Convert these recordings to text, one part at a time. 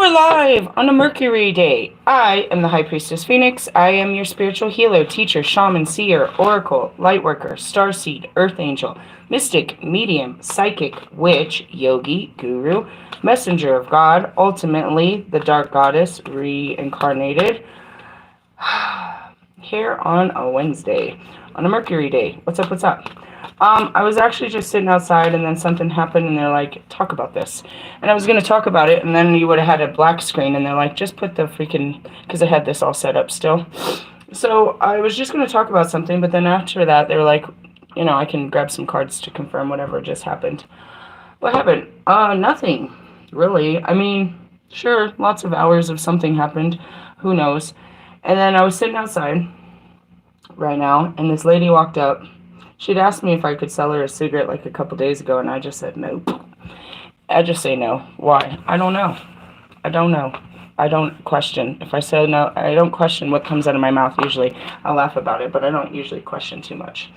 We're live on a Mercury day. I am the High Priestess Phoenix. I am your spiritual healer, teacher, shaman, seer, oracle, lightworker, starseed, earth angel, mystic, medium, psychic, witch, yogi, guru, messenger of God, ultimately the dark goddess reincarnated. Here on a Wednesday, on a Mercury day. What's up? What's up? I was actually just sitting outside, and then something happened, and they're like, talk about this. And I was going to talk about it, and then you would have had a black screen, and they're like, just put the freaking, because I had this all set up still. So I was just going to talk about something, but then after that, they were like, you know, I can grab some cards to confirm whatever just happened. What happened? Nothing, really. I mean, sure, lots of hours of something happened. Who knows? And then I was sitting outside right now, and this lady walked up. She'd asked me if I could sell her a cigarette like a couple days ago, and I just said nope. I just say no. Why? I don't know. I don't know. I don't question. If I say no, I don't question what comes out of my mouth usually. I'll laugh about it, but I don't usually question too much.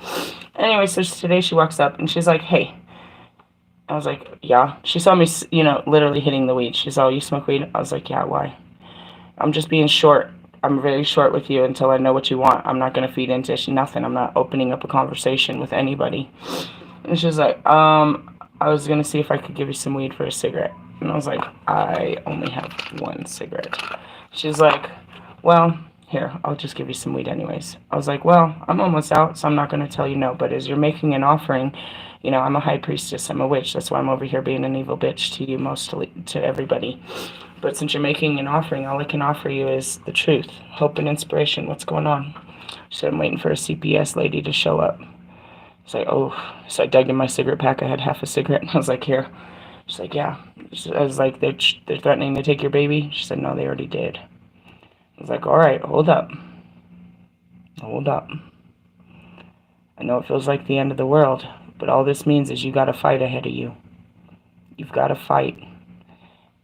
Anyway, so today she walks up, and she's like, hey. I was like, yeah. She saw me, you know, literally hitting the weed. She's all, you smoke weed? I was like, yeah, why? I'm just being short. I'm very short with you until I know what you want. I'm not going to feed into nothing. I'm not opening up a conversation with anybody. And she's like, I was going to see if I could give you some weed for a cigarette. And I was like, I only have one cigarette. She's like, well, here, I'll just give you some weed anyways. I was like, well, I'm almost out, so I'm not going to tell you no. But as you're making an offering, you know, I'm a high priestess. I'm a witch. That's why I'm over here being an evil bitch to you, mostly, to everybody. But since you're making an offering, all I can offer you is the truth, hope, and inspiration. What's going on? She said, I'm waiting for a CPS lady to show up. I was like, oh. So I dug in my cigarette pack. I had half a cigarette. And I was like, here. She's like, yeah. I was like, they're threatening to take your baby? She said, no, they already did. I was like, all right, hold up. Hold up. I know it feels like the end of the world, but all this means is you got to fight ahead of you. You've got to fight.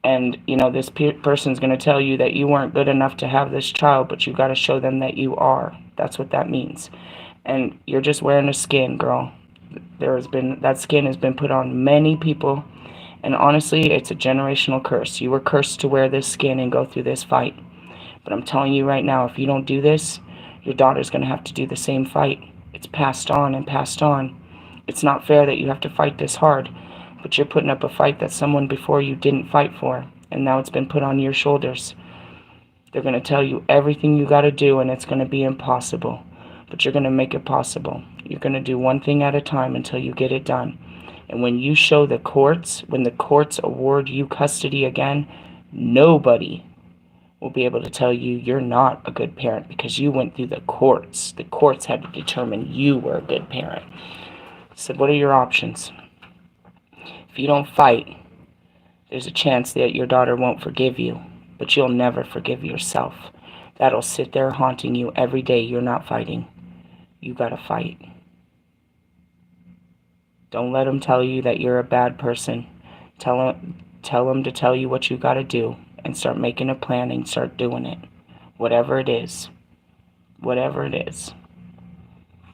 And, you know, this person's going to tell you that you weren't good enough to have this child, but you got to show them that you are. That's what that means. And you're just wearing a skin, girl. That skin has been put on many people. And honestly, it's a generational curse. You were cursed to wear this skin and go through this fight. But I'm telling you right now, if you don't do this, your daughter's going to have to do the same fight. It's passed on and passed on. It's not fair that you have to fight this hard. But you're putting up a fight that someone before you didn't fight for, and now it's been put on your shoulders. They're going to tell you everything you got to do, and it's going to be impossible. But you're going to make it possible. You're going to do one thing at a time until you get it done. And when you show the courts, when the courts award you custody again, nobody will be able to tell you you're not a good parent because you went through the courts. The courts had to determine you were a good parent. I said, what are your options? If you don't fight, there's a chance that your daughter won't forgive you, but you'll never forgive yourself. That'll sit there haunting you every day you're not fighting. You gotta fight. Don't let them tell you that you're a bad person. Tell them to tell you what you gotta do and start making a plan and start doing it. Whatever it is. Whatever it is.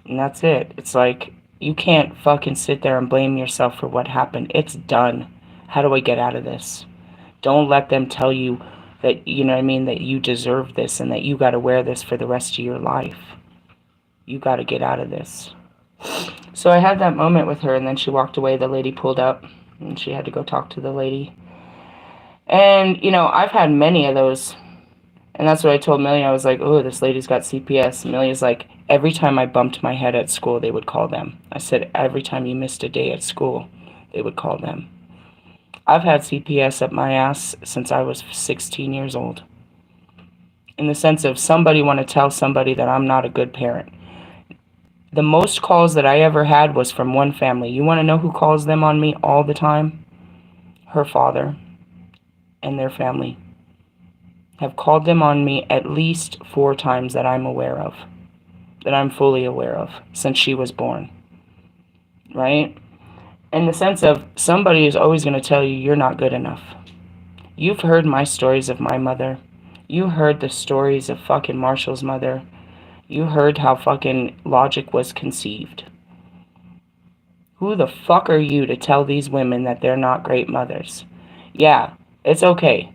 And that's it. It's like, you can't fucking sit there and blame yourself for what happened. It's done. How do I get out of this? Don't let them tell you that, you know what I mean, that you deserve this and that you got to wear this for the rest of your life. You got to get out of this. So I had that moment with her, and then she walked away. The lady pulled up, and she had to go talk to the lady. And, you know, I've had many of those. And that's what I told Millie. I was like, oh, this lady's got CPS. And Millie's like, every time I bumped my head at school, they would call them. I said, every time you missed a day at school, they would call them. I've had CPS up my ass since I was 16 years old. In the sense of somebody want to tell somebody that I'm not a good parent. The most calls that I ever had was from one family. You want to know who calls them on me all the time? Her father and their family have called them on me at least 4 times that I'm aware of. That I'm fully aware of since she was born. Right? In the sense of somebody is always going to tell you you're not good enough. You've heard my stories of my mother. You heard the stories of fucking Marshall's mother. You heard how fucking Logic was conceived. Who the fuck are you to tell these women that they're not great mothers? Yeah, it's okay.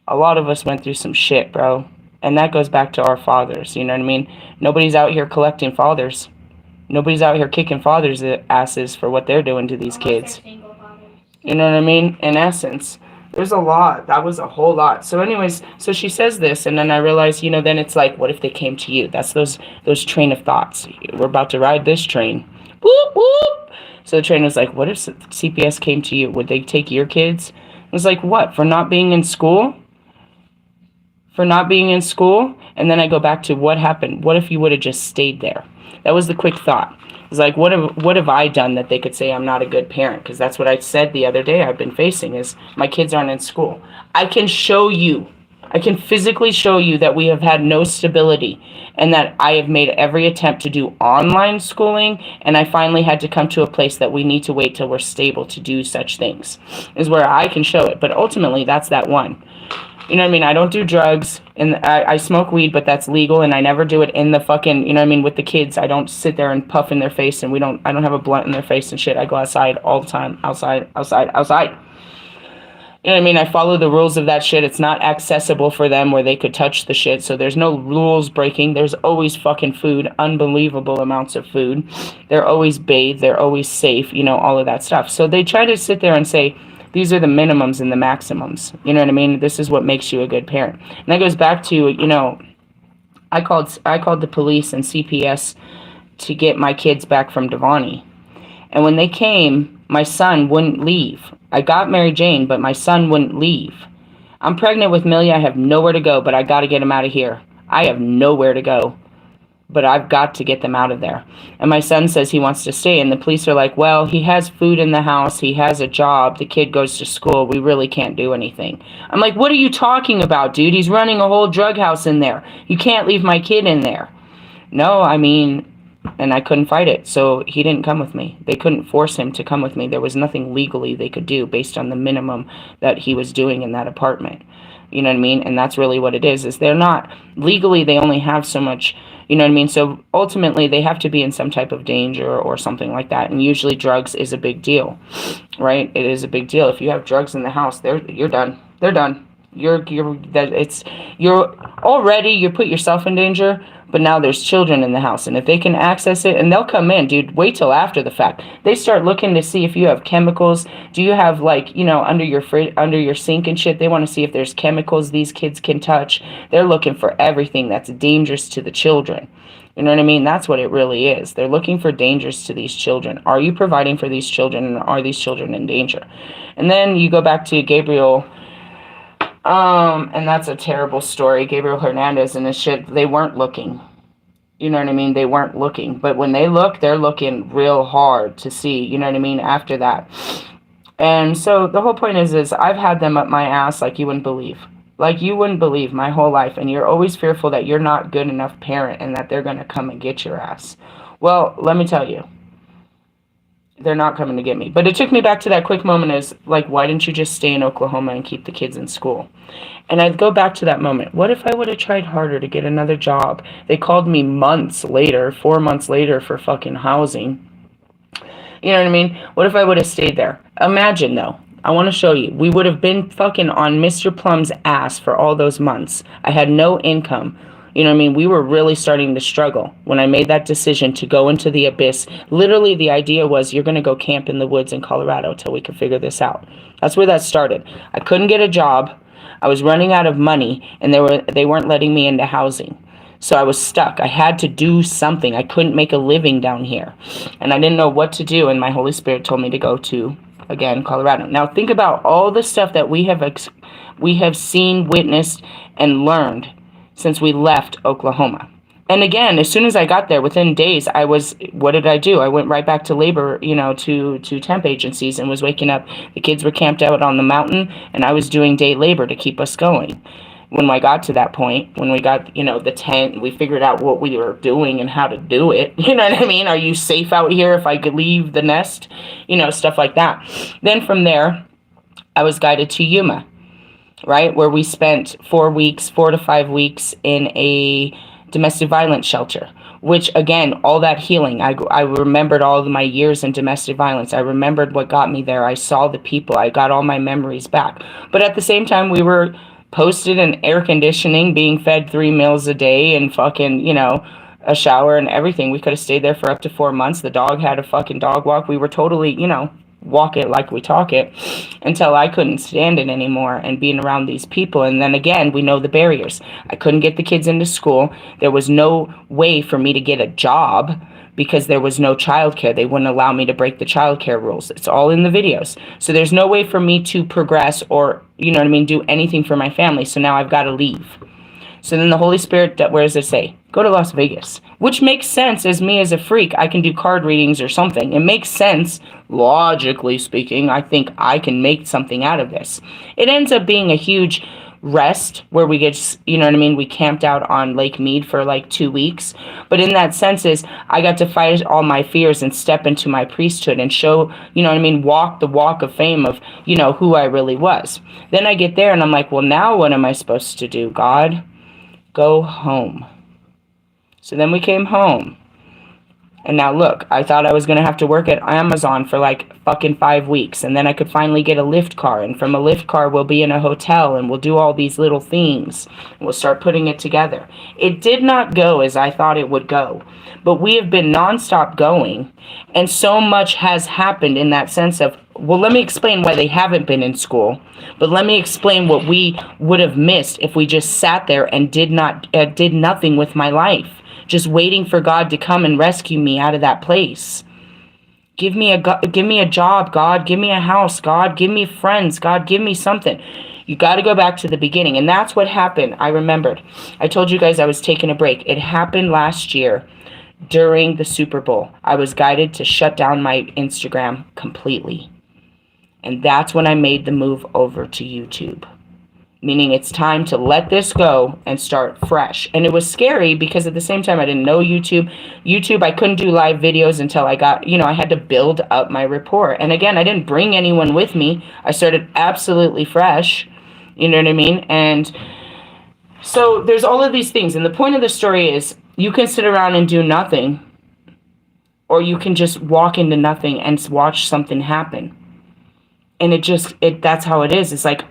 A lot of us went through some shit, bro. And that goes back to our fathers, you know what I mean? Nobody's out here collecting fathers. Nobody's out here kicking fathers' asses for what they're doing to these kids. You know what I mean? In essence, there's a lot. That was a whole lot. So anyways, so she says this, and then I realize, you know, then it's like, what if they came to you? That's those train of thoughts. We're about to ride this train. Whoop, whoop. So the train was like, what if CPS came to you? Would they take your kids? It was like, what? For not being in school? For not being in school? And then I go back to what happened. What if you would have just stayed there? That was the quick thought. It's like, what have I done that they could say I'm not a good parent? Because that's what I said the other day I've been facing is my kids aren't in school. I can show you, I can physically show you that we have had no stability and that I have made every attempt to do online schooling, and I finally had to come to a place that we need to wait till we're stable to do such things, is where I can show it. But ultimately, that's that one. You know what I mean? I don't do drugs, and I smoke weed, but that's legal, and I never do it in the fucking, you know what I mean, with the kids. I don't sit there and puff in their face, and I don't have a blunt in their face and shit. I go outside all the time. Outside. You know what I mean? I follow the rules of that shit. It's not accessible for them where they could touch the shit, so there's no rules breaking. There's always fucking food, unbelievable amounts of food. They're always bathed. They're always safe, you know, all of that stuff. So they try to sit there and say, these are the minimums and the maximums. You know what I mean? This is what makes you a good parent. And that goes back to, you know, I called the police and CPS to get my kids back from Devani. And when they came, my son wouldn't leave. I got Mary Jane, but my son wouldn't leave. I'm pregnant with Millie. I have nowhere to go, but I got to get him out of here. I have nowhere to go, but I've got to get them out of there. And my son says he wants to stay, and the police are like, well, he has food in the house, he has a job, the kid goes to school, we really can't do anything. I'm like, what are you talking about, dude? He's running a whole drug house in there. You can't leave my kid in there. No, I mean, and I couldn't fight it, so he didn't come with me. They couldn't force him to come with me. There was nothing legally they could do based on the minimum that he was doing in that apartment. You know what I mean? And that's really what it is they're not, legally they only have so much. You know what I mean? So ultimately, they have to be in some type of danger or something like that. And usually drugs is a big deal, right? It is a big deal. If you have drugs in the house, you're done. They're done. You put yourself in danger, but now there's children in the house. And if they can access it, and they'll come in, dude, wait till after the fact. They start looking to see if you have chemicals. Do you have, like, you know, under your sink and shit? They want to see if there's chemicals these kids can touch. They're looking for everything that's dangerous to the children. You know what I mean? That's what it really is. They're looking for dangers to these children. Are you providing for these children, and are these children in danger? And then you go back to Gabriel, and that's a terrible story. Gabriel Hernandez and this shit, they weren't looking. You know what I mean? They weren't looking. But when they look, they're looking real hard to see, you know what I mean, after that. And so the whole point is I've had them up my ass like you wouldn't believe. Like you wouldn't believe my whole life. And you're always fearful that you're not good enough parent and that they're going to come and get your ass. Well, let me tell you. They're not coming to get me. But it took me back to that quick moment is, like, why didn't you just stay in Oklahoma and keep the kids in school? And I'd go back to that moment. What if I would have tried harder to get another job? They called me 4 months later for fucking housing. You know what I mean? What if I would have stayed there? Imagine, though. I want to show you. We would have been fucking on Mr. Plum's ass for all those months. I had no income. You know what I mean? We were really starting to struggle when I made that decision to go into the abyss. Literally, the idea was you're going to go camp in the woods in Colorado till we can figure this out. That's where that started. I couldn't get a job. I was running out of money, and they weren't letting me into housing. So I was stuck. I had to do something. I couldn't make a living down here. And I didn't know what to do, and my Holy Spirit told me to go to, again, Colorado. Now, think about all the stuff that we have seen, witnessed, and learned since we left Oklahoma. And again, as soon as I got there, within days, what did I do? I went right back to labor, you know, to temp agencies and was waking up. The kids were camped out on the mountain, and I was doing day labor to keep us going. When I got to that point, when we got, you know, the tent, we figured out what we were doing and how to do it. You know what I mean? Are you safe out here if I could leave the nest? You know, stuff like that. Then from there, I was guided to Yuma, right, where we spent 4 to 5 weeks in a domestic violence shelter, which, again, all that healing, I remembered all of my years in domestic violence. I remembered what got me there. I saw the people. I got all my memories back. But at the same time, we were posted in air conditioning, being fed 3 meals a day, and fucking, a shower and everything. We could have stayed there for up to 4 months. The dog had a fucking dog walk. We were totally, walk it like we talk it, until I couldn't stand it anymore and being around these people. And then again, we know the barriers. I couldn't get the kids into school. There was no way for me to get a job because there was no childcare. They wouldn't allow me to break the childcare rules. It's all in the videos. So there's no way for me to progress or, do anything for my family. So now I've got to leave. So then the Holy Spirit, where does it say? Go to Las Vegas. Which makes sense as me as a freak. I can do card readings or something. It makes sense, logically speaking. I think I can make something out of this. It ends up being a huge rest where we get, we camped out on Lake Mead for like 2 weeks. But in that sense is I got to fight all my fears and step into my priesthood and show, walk the walk of fame of, who I really was. Then I get there and I'm like, well, now what am I supposed to do, God? Go home. So then we came home. And now look, I thought I was going to have to work at Amazon for like fucking 5 weeks. And then I could finally get a Lyft car. And from a Lyft car, we'll be in a hotel and we'll do all these little things. And we'll start putting it together. It did not go as I thought it would go. But we have been nonstop going. And so much has happened in that sense of, well, let me explain why they haven't been in school. But let me explain what we would have missed if we just sat there and did nothing with my life. Just waiting for God to come and rescue me out of that place. Give me a job, God. Give me a house, God. Give me friends, God. Give me something. You got to go back to the beginning. And that's what happened. I remembered. I told you guys I was taking a break. It happened last year during the Super Bowl. I was guided to shut down my Instagram completely. And that's when I made the move over to YouTube. Meaning it's time to let this go and start fresh. And it was scary because at the same time I didn't know YouTube. I couldn't do live videos until I got, I had to build up my rapport. And again, I didn't bring anyone with me. I started absolutely fresh. You know what I mean? And so there's all of these things. And the point of the story is you can sit around and do nothing. Or you can just walk into nothing and watch something happen. And that's how it is. It's like,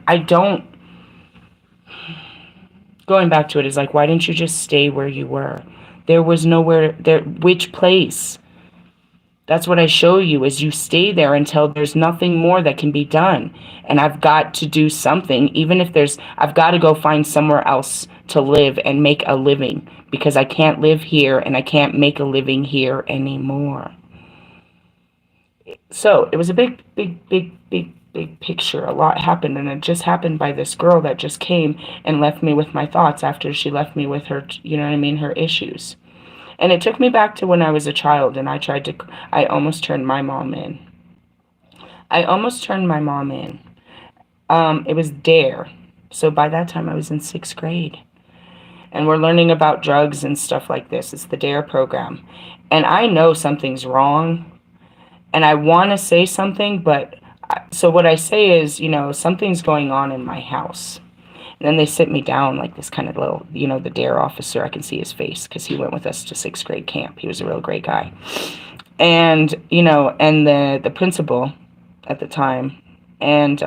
going back to it is like, why didn't you just stay where you were? There was nowhere there. Which place? That's what I show you is you stay there until there's nothing more that can be done. And I've got to do something, even if I've got to go find somewhere else to live and make a living because I can't live here and I can't make a living here anymore. So it was a big picture. A lot happened, and it just happened by this girl that just came and left me with my thoughts after she left me with her, her issues. And it took me back to when I was a child, and I almost turned my mom in. It was DARE. So by that time I was in 6th grade. And we're learning about drugs and stuff like this. It's the DARE program. And I know something's wrong. And I want to say something, but so what I say is, something's going on in my house. And then they sit me down like this kind of little, the DARE officer. I can see his face because he went with us to 6th grade camp. He was a real great guy. And, and the principal at the time, and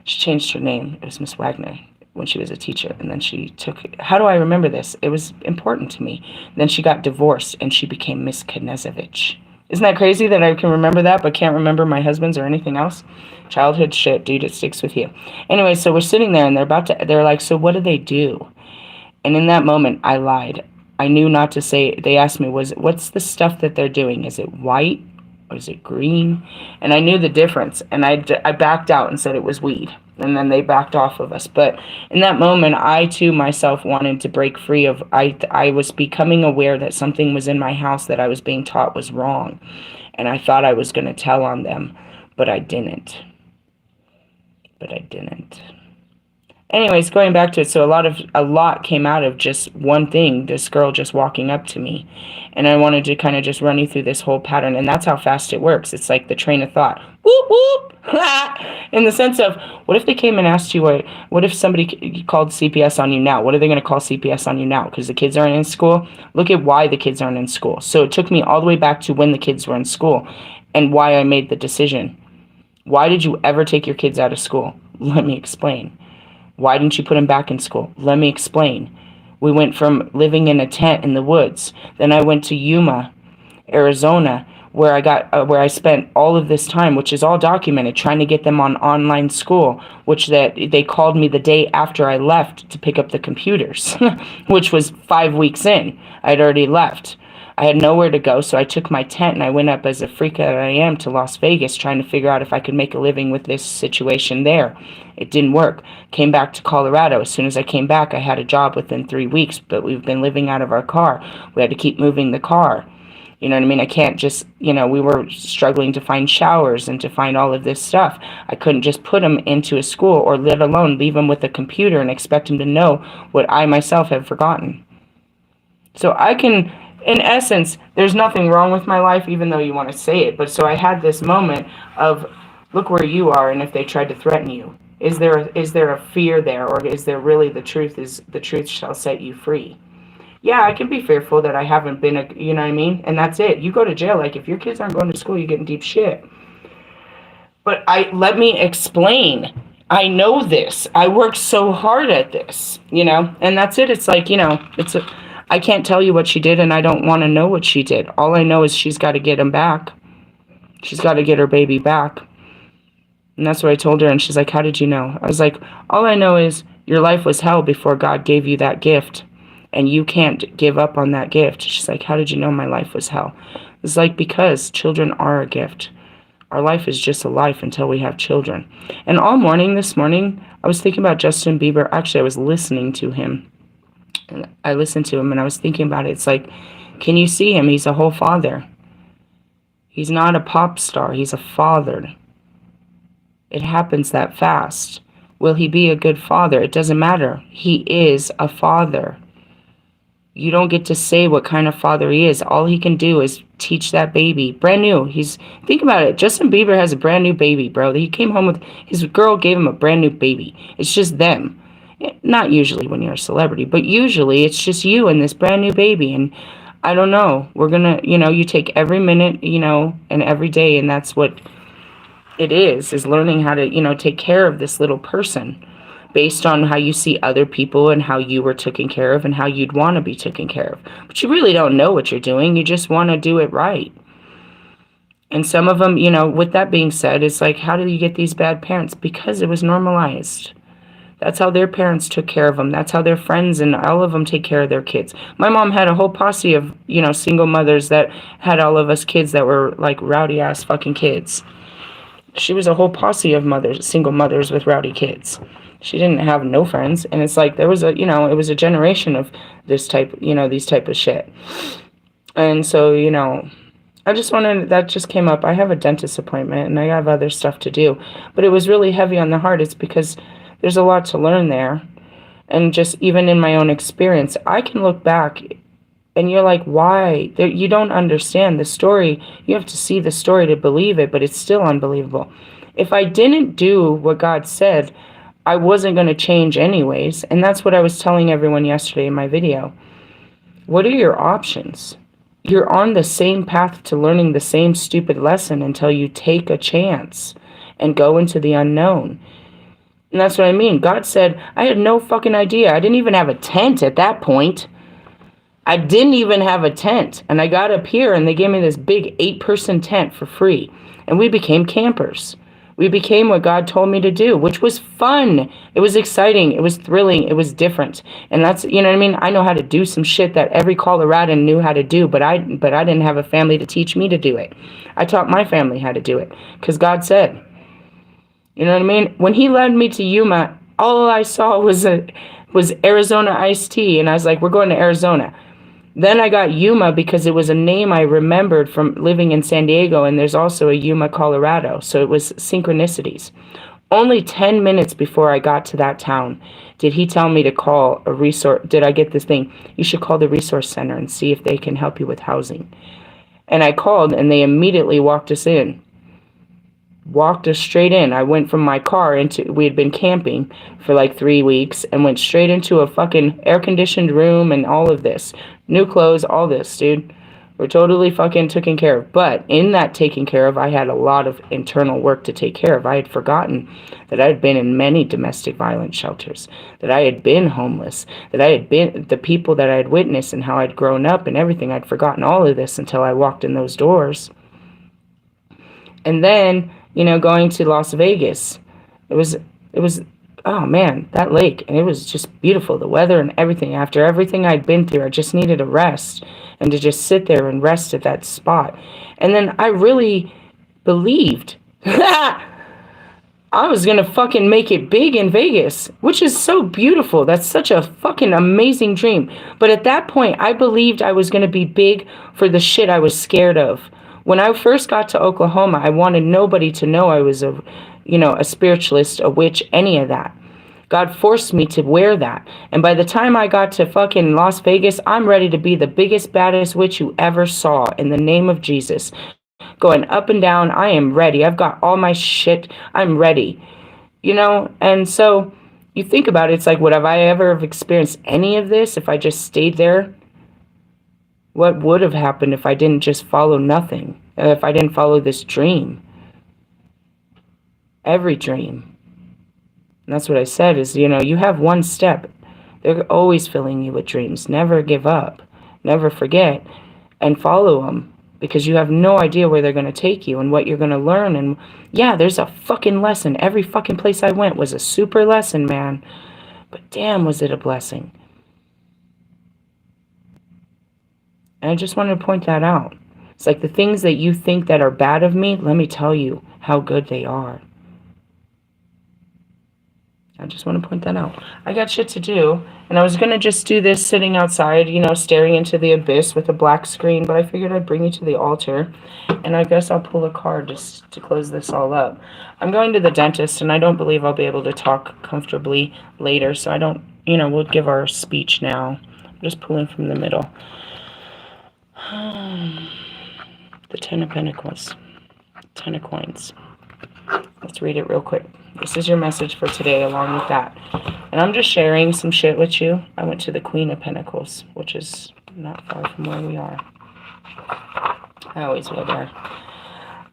she changed her name. It was Miss Wagner when she was a teacher. And then she took, how do I remember this? It was important to me. Then she got divorced and she became Miss Knezevich. Isn't that crazy that I can remember that but can't remember my husband's or anything else? Childhood shit, dude, it sticks with you. Anyway, so we're sitting there and they're like, so what do they do? And in that moment, I lied. I knew not to say, they asked me, what's the stuff that they're doing? Is it white or is it green? And I knew the difference. And I backed out and said it was weed. And then they backed off of us. But in that moment, I too myself wanted to break free of, I was becoming aware that something was in my house that I was being taught was wrong. And I thought I was going to tell on them, but I didn't. Anyways, going back to it, so a lot came out of just one thing, this girl just walking up to me. And I wanted to kind of just run you through this whole pattern, and that's how fast it works. It's like the train of thought. Whoop, whoop, in the sense of, what if they came and asked you, what if somebody called CPS on you now? What are they going to call CPS on you now? Because the kids aren't in school? Look at why the kids aren't in school. So it took me all the way back to when the kids were in school and why I made the decision. Why did you ever take your kids out of school? Let me explain. Why didn't you put him back in school? Let me explain. We went from living in a tent in the woods. Then I went to Yuma, Arizona, where I spent all of this time, which is all documented, trying to get them on online school, which that they called me the day after I left to pick up the computers, which was 5 weeks in. I'd already left. I had nowhere to go, so I took my tent and I went up, as a freak that I am, to Las Vegas, trying to figure out if I could make a living with this situation there. It didn't work. Came back to Colorado. As soon as I came back, I had a job within 3 weeks, but we've been living out of our car. We had to keep moving the car. You know what I mean? I can't just, we were struggling to find showers and to find all of this stuff. I couldn't just put them into a school, or let alone leave them with a computer and expect them to know what I myself have forgotten. So I can, in essence, there's nothing wrong with my life, even though you want to say it. But so I had this moment of, look where you are, and if they tried to threaten you, is there a fear there, or is there really the truth shall set you free? Yeah, I can be fearful that I haven't been you know what I mean? And that's it. You go to jail. Like, if your kids aren't going to school, you get in deep shit. But let me explain. I know this. I worked so hard at this, and that's it. It's like, I can't tell you what she did, and I don't want to know what she did. All I know is she's got to get him back. She's got to get her baby back. And that's what I told her, and she's like, how did you know? I was like, all I know is your life was hell before God gave you that gift. And you can't give up on that gift. She's like, how did you know my life was hell? It's like, because children are a gift. Our life is just a life until we have children. And all morning this morning, I was thinking about Justin Bieber. Actually, I was listening to him. And I listened to him and I was thinking about it. It's like, can you see him? He's a whole father. He's not a pop star. He's a father. It happens that fast. Will he be a good father? It doesn't matter. He is a father. You don't get to say what kind of father he is. All he can do is teach that baby. Brand new. Think about it. Justin Bieber has a brand new baby, bro. He came home with, his girl gave him a brand new baby. It's just them. Not usually when you're a celebrity, but usually it's just you and this brand new baby. And I don't know. We're going to, you take every minute, and every day. And that's what it is learning how to, take care of this little person, based on how you see other people and how you were taken care of and how you'd want to be taken care of. But you really don't know what you're doing. You just want to do it right. And some of them, with that being said, it's like, how do you get these bad parents? Because it was normalized. That's how their parents took care of them. That's how their friends and all of them take care of their kids. My mom had a whole posse of, single mothers that had all of us kids that were like rowdy ass fucking kids. She was a whole posse of single mothers with rowdy kids. She didn't have no friends, and it's like there was it was a generation of this type, these type of shit. And so, I just wanted, that just came up. I have a dentist appointment, and I have other stuff to do, but it was really heavy on the heart. It's because there's a lot to learn there, and just even in my own experience, I can look back, and you're like, why? You don't understand the story. You have to see the story to believe it, but it's still unbelievable. If I didn't do what God said, I wasn't going to change anyways. And that's what I was telling everyone yesterday in my video. What are your options? You're on the same path to learning the same stupid lesson until you take a chance and go into the unknown. And that's what I mean. God said, I had no fucking idea. I didn't even have a tent at that point. I didn't even have a tent. And I got up here and they gave me this big 8-person tent for free. And we became campers. We became what God told me to do, which was fun. It was exciting. It was thrilling. It was different. And that's, you know what I mean? I know how to do some shit that every Coloradan knew how to do, but I didn't have a family to teach me to do it. I taught my family how to do it because God said, you know what I mean? When he led me to Yuma, all I saw was Arizona iced tea. And I was like, we're going to Arizona. Then I got Yuma because it was a name I remembered from living in San Diego, and there's also a Yuma, Colorado. So it was synchronicities. Only 10 minutes before I got to that town did he tell me to call a resource. Did I get this thing? You should call the resource center and see if they can help you with housing. And I called, and they immediately walked us in. Walked us straight in. I went from my car we had been camping for like 3 weeks and went straight into a fucking air-conditioned room and all of this. New clothes, all this, dude. We're totally fucking taken care of. But in that taking care of, I had a lot of internal work to take care of. I had forgotten that I had been in many domestic violence shelters, that I had been homeless, that I had been the people that I had witnessed and how I'd grown up and everything. I'd forgotten all of this until I walked in those doors. And then, going to Las Vegas, it was, oh man, that lake, and it was just beautiful, the weather and everything. After everything I'd been through, I just needed a rest and to just sit there and rest at that spot. And then I really believed I was gonna fucking make it big in Vegas, which is so beautiful. That's such a fucking amazing dream. But at that point, I believed I was gonna be big for the shit I was scared of. When I first got to Oklahoma, I wanted nobody to know I was a spiritualist, a witch, any of that. God forced me to wear that. And by the time I got to fucking Las Vegas, I'm ready to be the biggest, baddest witch you ever saw in the name of Jesus. Going up and down, I am ready. I've got all my shit. I'm ready. And so you think about it, it's like, would have I ever experienced any of this if I just stayed there? What would have happened if I didn't just follow nothing? If I didn't follow this dream? Every dream. And that's what I said is, you have one step. They're always filling you with dreams. Never give up. Never forget. And follow them. Because you have no idea where they're going to take you and what you're going to learn. And yeah, there's a fucking lesson. Every fucking place I went was a super lesson, man. But damn, was it a blessing. And I just wanted to point that out. It's like the things that you think that are bad of me, let me tell you how good they are. I just want to point that out. I got shit to do, and I was going to just do this sitting outside, staring into the abyss with a black screen, but I figured I'd bring you to the altar, and I guess I'll pull a card just to close this all up. I'm going to the dentist, and I don't believe I'll be able to talk comfortably later, so I don't, we'll give our speech now. I'm just pulling from the middle. The Ten of Pentacles. Ten of Coins. Let's read it real quick. This is your message for today along with that. And I'm just sharing some shit with you. I went to the Queen of Pentacles, which is not far from where we are. I always go there.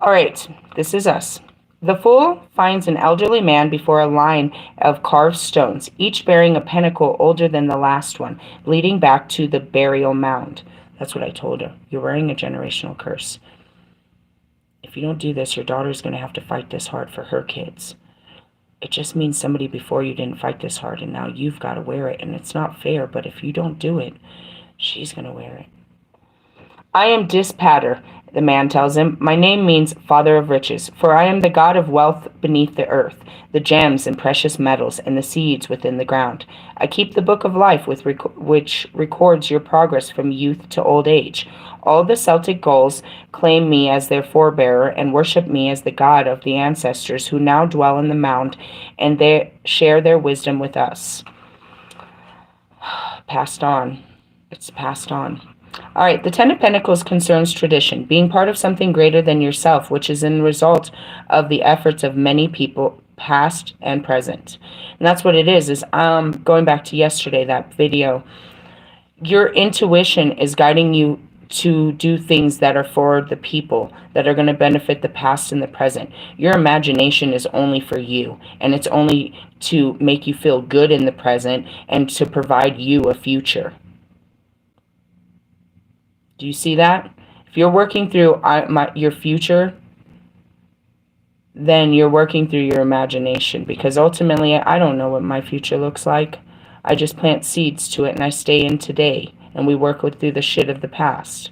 All right, this is us. The Fool finds an elderly man before a line of carved stones, each bearing a pentacle older than the last one, leading back to the burial mound. That's what I told her. You're wearing a generational curse. If you don't do this, your daughter's going to have to fight this hard for her kids. It just means somebody before you didn't fight this hard, and now you've got to wear it, and it's not fair, but if you don't do it, she's going to wear it. I am Dispater, the man tells him. My name means Father of Riches, for I am the god of wealth beneath the earth, the gems and precious metals, and the seeds within the ground. I keep the book of life which records your progress from youth to old age. All the Celtic Gauls claim me as their forebearer and worship me as the god of the ancestors who now dwell in the mound, and they share their wisdom with us. Passed on. It's passed on. All right, the Ten of Pentacles concerns tradition, being part of something greater than yourself, which is in result of the efforts of many people, past and present. And that's what it is going back to yesterday, that video. Your intuition is guiding you to do things that are for the people, that are going to benefit the past and the present. Your imagination is only for you, and it's only to make you feel good in the present and to provide you a future. Do you see that? If you're working through your future, then you're working through your imagination, because ultimately I don't know what my future looks like. I just plant seeds to it and I stay in today, and we work through the shit of the past.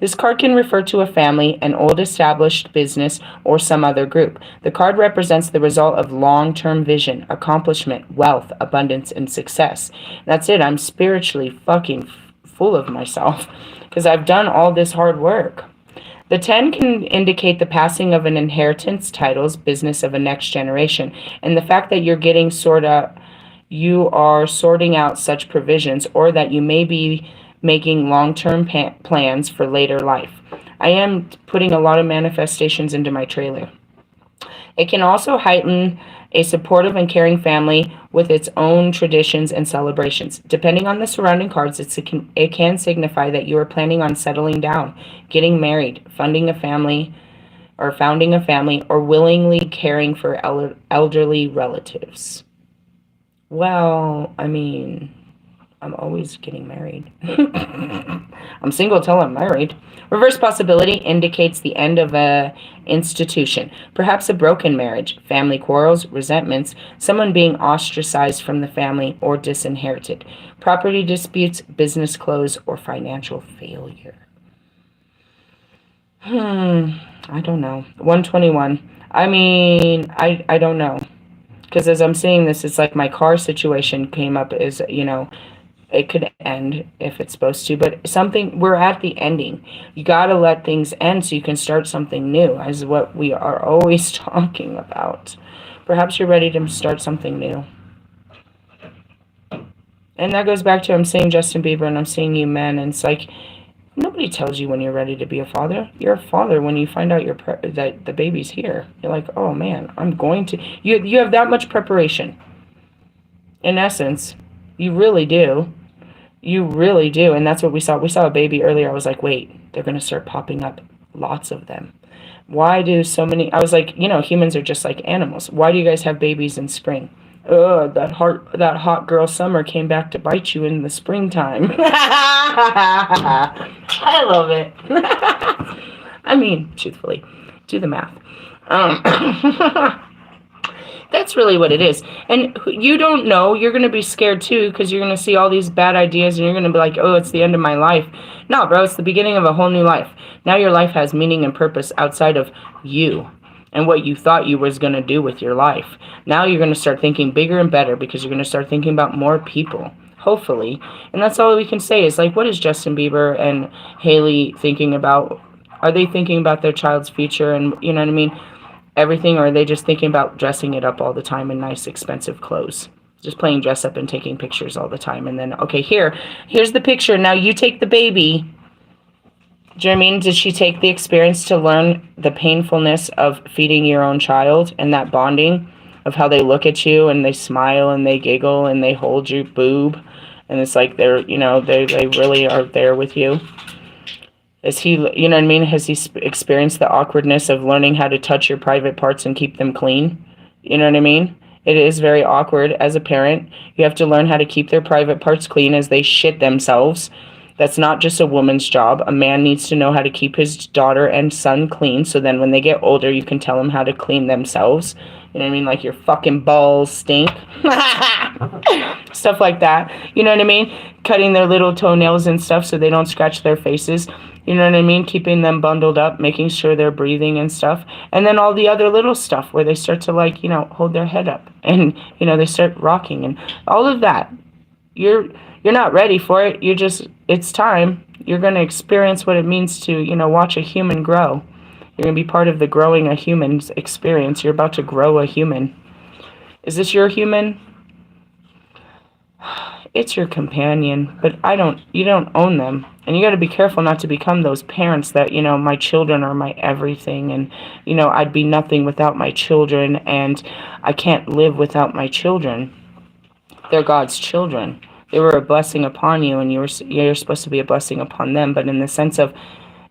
This card can refer to a family, an old established business, or some other group. The card represents the result of long-term vision, accomplishment, wealth, abundance, and success. That's it. I'm spiritually fucking full of myself because I've done all this hard work. The 10 can indicate the passing of an inheritance, titles, business of a next generation, and the fact that you're getting you are sorting out such provisions, or that you may be making long-term plans for later life. I am putting a lot of manifestations into my trailer. It can also heighten A supportive and caring family with its own traditions and celebrations. Depending on the surrounding cards, it can signify that you are planning on settling down, getting married, funding a family, or founding a family, or willingly caring for elderly relatives. Well, I mean, I'm always getting married. I'm single till I'm married. Reverse possibility indicates the end of a institution, perhaps a broken marriage, family quarrels, resentments, someone being ostracized from the family or disinherited, property disputes, business close, or financial failure. I don't know. 121. I mean, I don't know. Because as I'm seeing this, it's like my car situation came up as, it could end if it's supposed to, but we're at the ending. You got to let things end so you can start something new, is what we are always talking about. Perhaps you're ready to start something new. And that goes back to, I'm seeing Justin Bieber and I'm seeing you men, and it's like, nobody tells you when you're ready to be a father. You're a father when you find out that the baby's here. You're like, oh man, I'm going to. You have that much preparation. In essence, you really do. You really do. And that's what we saw. We saw a baby earlier. I was like, wait, they're going to start popping up. Lots of them. Why do so many? I was like, humans are just like animals. Why do you guys have babies in spring? That hot girl summer came back to bite you in the springtime. I love it. I mean, truthfully, do the math. That's really what it is. And you don't know. You're going to be scared too, because you're going to see all these bad ideas and you're going to be like, oh, it's the end of my life. No, bro, it's the beginning of a whole new life. Now your life has meaning and purpose outside of you and what you thought you was going to do with your life. Now you're going to start thinking bigger and better, because you're going to start thinking about more people, hopefully. And that's all we can say is, like, what is Justin Bieber and Haley thinking about? Are they thinking about their child's future and, you know what I mean, everything? Or are they just thinking about dressing it up all the time in nice, expensive clothes? Just playing dress up and taking pictures all the time. And then, okay, here's the picture. Now you take the baby. Do you know what I mean? Did she take the experience to learn the painfulness of feeding your own child and that bonding of how they look at you and they smile and they giggle and they hold your boob? And it's like they really are there with you. Is he, you know what I mean? Has he experienced the awkwardness of learning how to touch your private parts and keep them clean? You know what I mean? It is very awkward as a parent. You have to learn how to keep their private parts clean as they shit themselves. That's not just a woman's job. A man needs to know how to keep his daughter and son clean, so then when they get older, you can tell them how to clean themselves. You know what I mean? Like, your fucking balls stink. Stuff like that. You know what I mean? Cutting their little toenails and stuff so they don't scratch their faces. You know what I mean? Keeping them bundled up, making sure they're breathing and stuff. And then all the other little stuff where they start to, like, hold their head up. And, they start rocking and all of that. You're not ready for it. It's time. You're going to experience what it means to, watch a human grow. You're going to be part of the growing a human's experience. You're about to grow a human. Is this your human? It's your companion, but you don't own them. And you got to be careful not to become those parents that, my children are my everything. And, I'd be nothing without my children. And I can't live without my children. They're God's children. They were a blessing upon you, and you're supposed to be a blessing upon them. But in the sense of,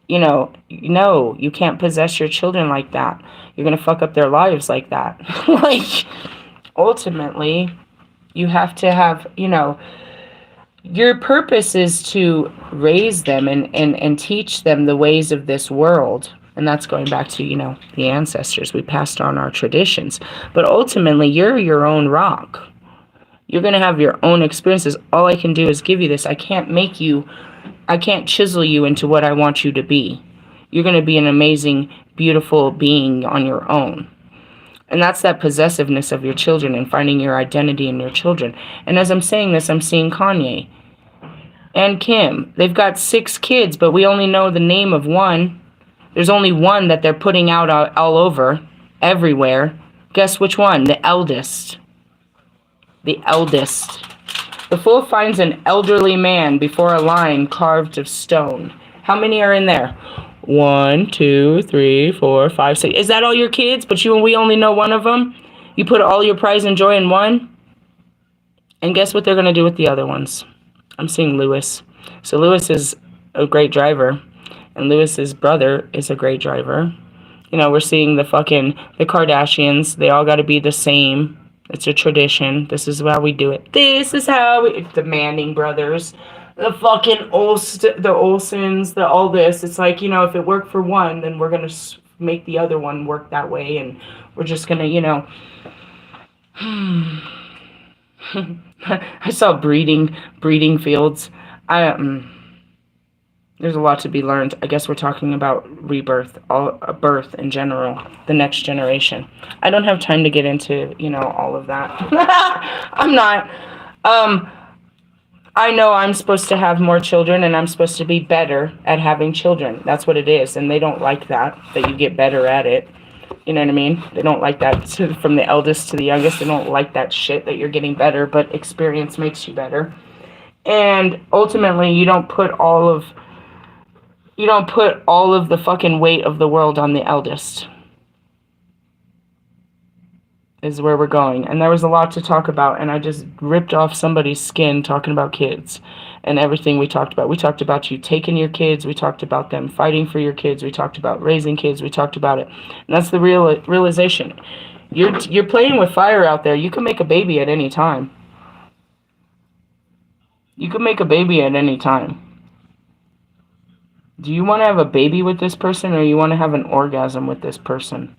no, you can't possess your children like that. You're going to fuck up their lives like that. Like, ultimately, you have to have, your purpose is to raise them and teach them the ways of this world. And that's going back to, the ancestors. We passed on our traditions. But ultimately, you're your own rock. You're going to have your own experiences. All I can do is give you this. I can't chisel you into what I want you to be. You're going to be an amazing, beautiful being on your own. And that's that possessiveness of your children and finding your identity in your children. And as I'm saying this, I'm seeing Kanye and Kim. They've got 6 kids, but we only know the name of one. There's only one that they're putting out all over, everywhere. Guess which one? The eldest. The eldest. The fool finds an elderly man before a line carved of stone. How many are in there? 1, 2, 3, 4, 5, 6. Is that all your kids? But we only know one of them? You put all your pride and joy in one, and guess what they're going to do with the other ones? I'm seeing Lewis. So Lewis is a great driver, and Lewis's brother is a great driver. You know, we're seeing the Kardashians. They all got to be the same. It's a tradition. This is how we do it. This is how we... The Manning brothers. The fucking the Olsons. All this. It's like, you know, if it worked for one, then we're going to make the other one work that way. And we're just going to, you know... I saw breeding fields. There's a lot to be learned. I guess we're talking about rebirth, birth in general, the next generation. I don't have time to get into, you know, all of that. I'm not. I know I'm supposed to have more children, and I'm supposed to be better at having children. That's what it is, and they don't like that you get better at it. You know what I mean? They don't like that from the eldest to the youngest. They don't like that shit that you're getting better, but experience makes you better. And ultimately, you don't put all of the fucking weight of the world on the eldest. Is where we're going. And there was a lot to talk about, and I just ripped off somebody's skin talking about kids and everything we talked about. We talked about you taking your kids. We talked about them fighting for your kids. We talked about raising kids. We talked about it. And that's the realization. You're playing with fire out there. You can make a baby at any time. You can make a baby at any time. Do you want to have a baby with this person, or you want to have an orgasm with this person?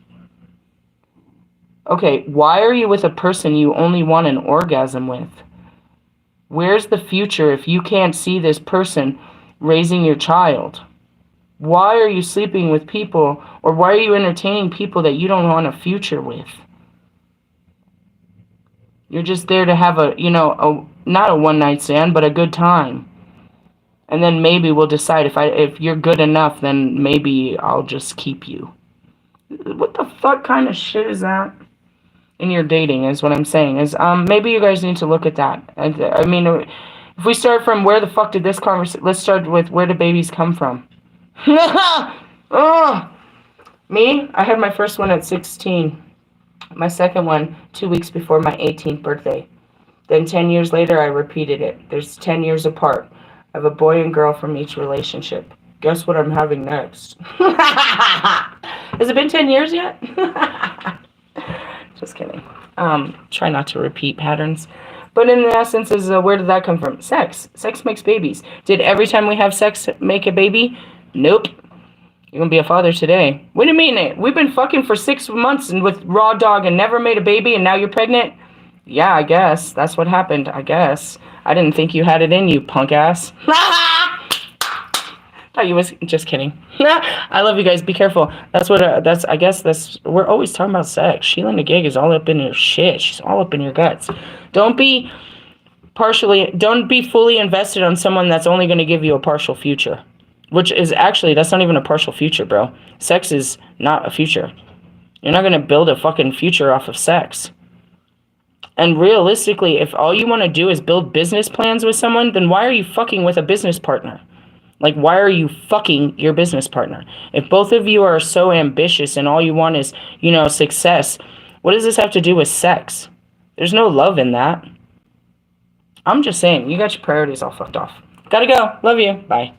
Okay, why are you with a person you only want an orgasm with? Where's the future if you can't see this person raising your child? Why are you sleeping with people, or why are you entertaining people that you don't want a future with? You're just there to have not a one-night stand, but a good time. And then maybe we'll decide if you're good enough, then maybe I'll just keep you. What the fuck kind of shit is that? In your dating is what I'm saying. Is maybe you guys need to look at that. I mean, if we start from where the fuck did this conversation... Let's start with where do babies come from? Oh, me? I had my first one at 16. My second one 2 weeks before my 18th birthday. Then 10 years later, I repeated it. There's 10 years apart. I have a boy and girl from each relationship. Guess what I'm having next? Has it been 10 years yet? Just kidding. Try not to repeat patterns. But in the essence is, where did that come from? Sex. Sex makes babies. Did every time we have sex make a baby? Nope. You're going to be a father today. What do you mean? We've been fucking for 6 months and with raw dog and never made a baby, and now you're pregnant? Yeah, I guess. That's what happened, I guess. I didn't think you had it in you, punk ass. Thought you was just kidding. I love you guys. Be careful. We're always talking about sex. Sheila the Gig is all up in your shit. She's all up in your guts. Don't be fully invested on someone that's only going to give you a partial future. Which is actually, that's not even a partial future, bro. Sex is not a future. You're not going to build a fucking future off of sex. And realistically, if all you want to do is build business plans with someone, then why are you fucking with a business partner? Like, why are you fucking your business partner? If both of you are so ambitious and all you want is, success, what does this have to do with sex? There's no love in that. I'm just saying, you got your priorities all fucked off. Gotta go. Love you. Bye.